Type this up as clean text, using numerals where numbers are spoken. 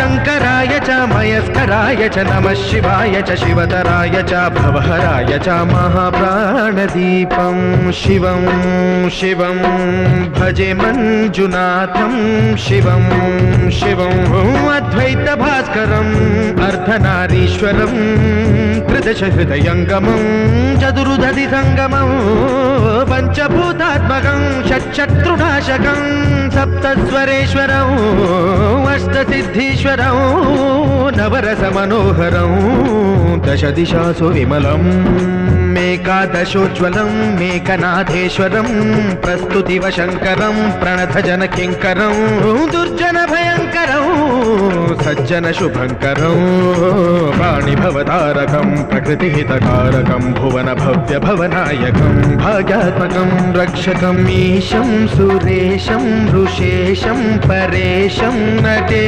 शङ्कराय च मयस्कराय च नमः शिवाय च शिवतराय च भवहराय च महाप्राणदीपं शिवं शिवं भजे मञ्जुनाथं शिवं शिवं अद्वैतभास्करम् अर्धनारीश्वरं त्रिदशहृदयङ्गमं चतुर्दधिसङ्गमं पञ्चभूतात्मकं षट्शत्रुनाशकं सप्तस्वरेश्वरं अष्टसिद्धीश्वरं नवरसमनोहरं दशदिशासु विमलं मेकादशोज्ज्वलं मेकनाथेश्वरं प्रस्तुतिव शङ्करं प्रणतजनकिङ्करं दुर्जनभयङ्करं सज्जनशुभङ्करं वाणिभवतारकं प्रकृतिहितकारकं भुवनभव्यभवनायकं भाग्यात्मकं रक्षकम् ईशं सुरेशं ऋषेशं परेशं नटे